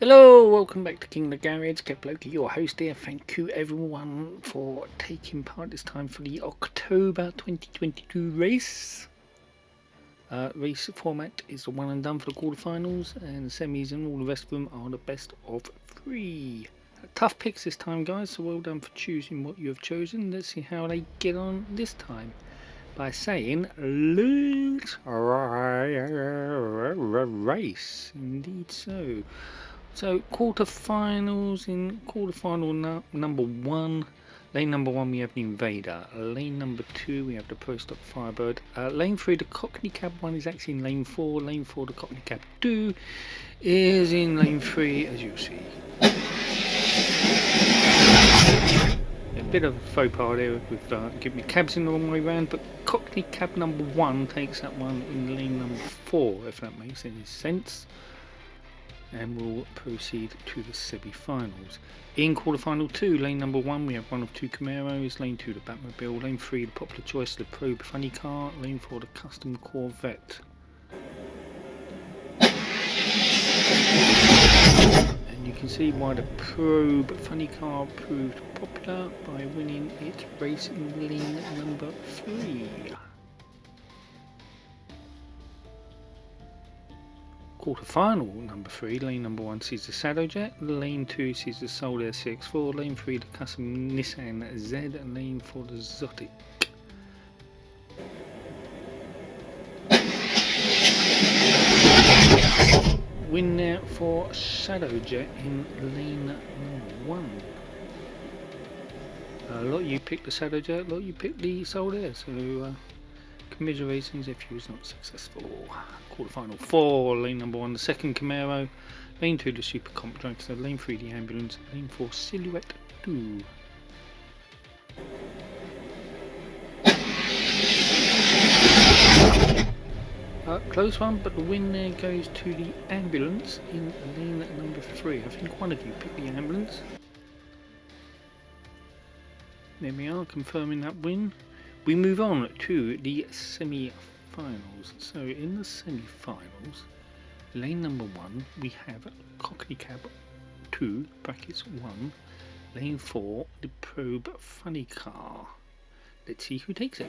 Hello, welcome back to King of the Garage. Quck, your host here. Thank you everyone for taking part this time for the October 2022 race. Race format is the one and done for the quarterfinals, and the semis and all the rest of them are the best of three. Tough picks this time, guys, so well done for choosing what you have chosen. Let's see how they get on this time. By saying, let's race. Indeed so. So quarterfinals, in quarterfinal number one, lane number one we have the Invader, lane number two we have the Pro Stock Firebird, lane three the Cockney Cab one is actually in lane four the Cockney Cab 2 is in lane 3 as you see. A bit of a faux pas there with giving me cabs in the wrong way round, but Cockney Cab number 1 takes that one in lane number 4, if that makes any sense. And we'll proceed to the semi-finals. In quarterfinal 2, lane number 1 we have one of two Camaros, lane 2 the Batmobile, lane 3 the popular choice the Probe Funny Car, lane 4 the Custom Corvette. And you can see why the Probe Funny Car proved popular by winning its race in lane number 3. Quarterfinal number 3, lane number 1 sees the Shadowjet, lane 2 sees the Soul Air CX4, lane 3 the custom Nissan Z, and lane 4 the Zotic. Win there for Shadowjet in lane number 1. A lot of you picked the Shadowjet, a lot of you picked the Soul Air, so commiserations if you was not successful. Quarterfinal 4, lane number 1 the second Camaro, lane 2 the Super Comp Dragster, lane 3 the Ambulance, lane 4 Silhouette 2. Close one, but the win there goes to the Ambulance in lane number 3. I think one of you picked the Ambulance. There we are, confirming that win. We move on to the semi-finals. So in the semi-finals, lane number 1 we have Cockney Cab 2 brackets 1, lane 4 the Probe Funny Car. Let's see who takes it.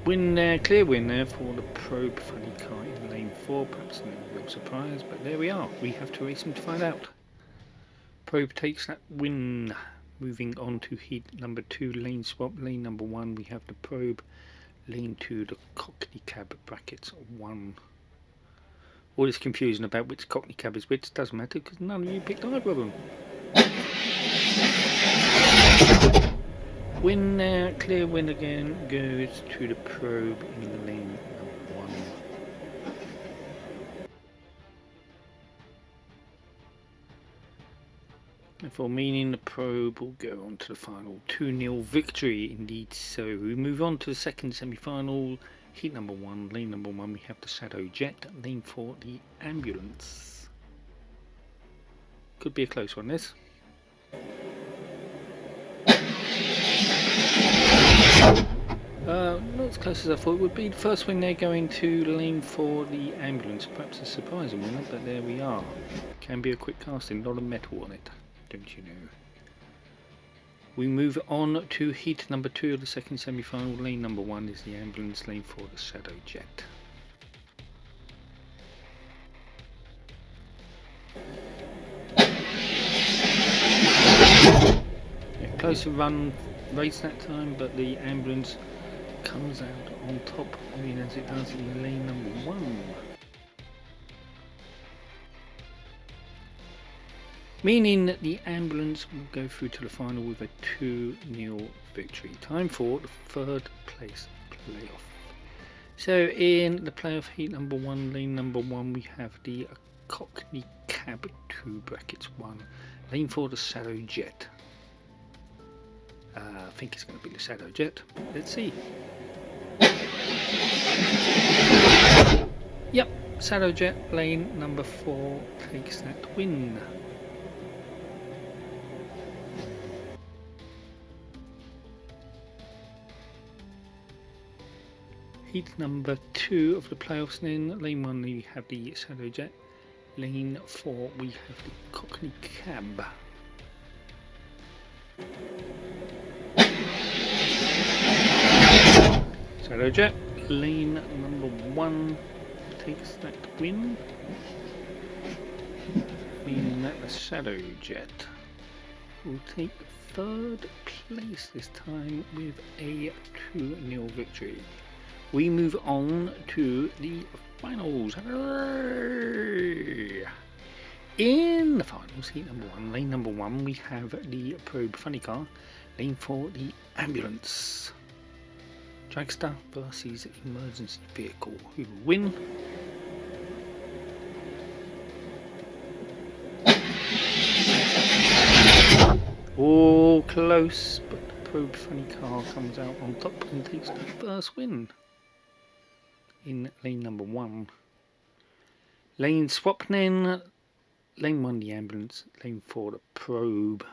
Win there, clear win there for the Probe Funny Car in lane 4. Perhaps no real surprise, but there we are. We have to race him to find out. Probe takes that win. Moving on to heat number 2, lane swap. Lane number 1 we have the Probe, lane 2 the Cockney Cab brackets 1. All this confusion about which Cockney Cab is which doesn't matter because none of you picked either of them. Win there, clear win again, goes to the Probe in lane number 1. Therefore meaning the Probe will go on to the final 2-0 victory indeed. So we move on to the second semi-final, heat number 1, lane number 1 we have the Shadowjet, lane 4 the Ambulance. Could be a close one this. Not as close as I thought it would be. The first win there going to lane 4 the Ambulance. Perhaps a surprising winner, but there we are. Can be a quick casting, lot of metal on it, don't you know. We move on to heat number 2 of the second semi-final. Lane number 1 is the Ambulance, lane 4 the Shadowjet. Yeah, closer run race that time, but the Ambulance comes out on top, as it does in lane number 1. Meaning that the Ambulance will go through to the final with a 2-0 victory. Time for the third place playoff. So in the playoff heat number 1, lane number 1 we have the Cockney Cab 2 brackets 1, lane 4 the Shadowjet. I think it's going to be the Shadowjet. Let's see. Yep, Shadowjet lane number 4 takes that win. Heat number 2 of the playoffs. In lane 1 we have the Shadow Jet. Lane 4 we have the Cockney Cab. Shadow Jet, lane number 1 takes that win, meaning that the Shadow Jet will take 3rd place this time with a 2-0 victory. We move on to the finals. Hooray! In the finals, heat number 1, lane number 1, we have the Probe Funny Car, lane 4, the Ambulance. Dragster versus Emergency Vehicle. Who will win? All close, but the Probe Funny Car comes out on top and takes the first win in lane number 1. Lane swapping. Lane 1 the Ambulance, lane 4 the Probe.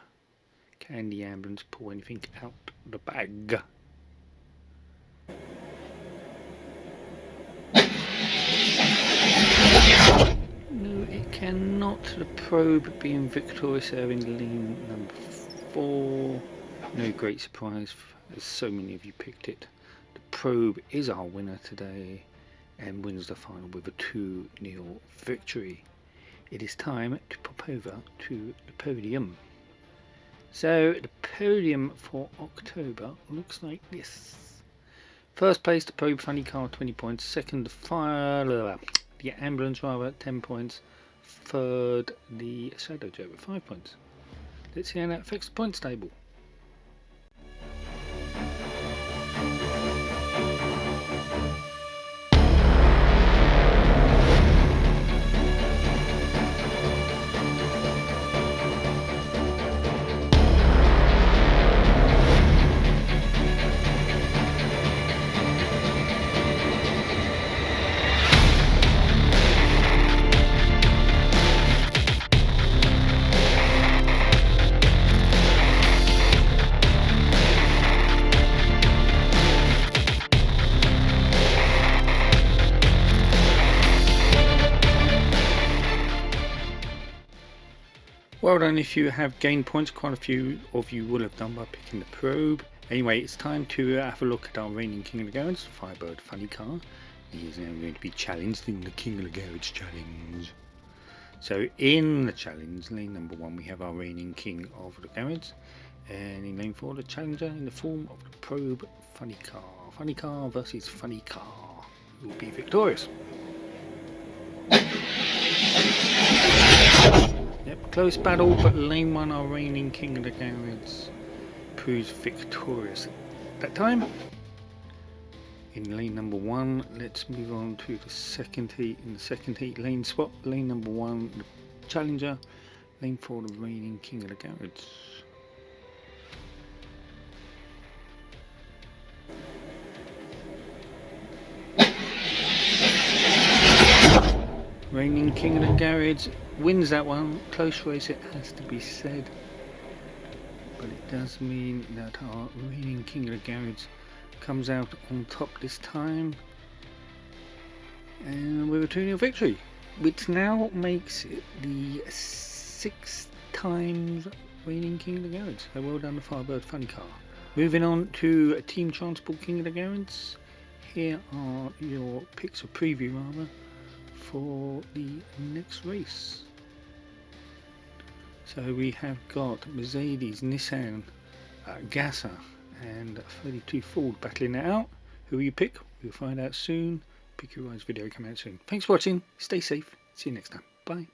Can the Ambulance pull anything out the bag? No, it cannot. The Probe being victorious there in lane number 4. No great surprise, as so many of you picked it. The Probe is our winner today and wins the final with a 2-0 victory. It is time to pop over to the podium. So the podium for October looks like this. First place, the Probe Funny Car, 20 points. Second, the Ambulance, 10 points. Third, the Shadow Jet with 5 points. Let's see how that affects the points table. Well done if you have gained points. Quite a few of you will have done by picking the Probe. Anyway, it's time to have a look at our reigning King of the Garage, Firebird Funny Car. He is now going to be challenged in the King of the Garage challenge. So in the challenge, lane number 1, we have our reigning King of the Garage. And in lane 4, the challenger in the form of the Probe Funny Car. Funny Car versus Funny Car. Who will be victorious? Yep, close battle, but lane 1, our reigning King of the Garage, proves victorious that time. In lane number 1, let's move on to the second heat. In the second heat, lane swap, lane number 1, the challenger, lane 4, the reigning King of the Garage. Reigning King of the Garage wins that one. Close race, it has to be said, but it does mean that our reigning King of the Garage comes out on top this time and with a 2-0 victory, which now makes it the 6th times reigning King of the Garage. So well done, the Firebird Funny Car. Moving on to Team Transport King of the Garage. Here are your picks, or preview rather, for the next race. So we have got Mercedes, Nissan, Gasser and 32 Ford battling it out. Who will you pick? We'll find out soon. Pick your eyes video come out soon. Thanks for watching. Stay safe. See you next time. Bye.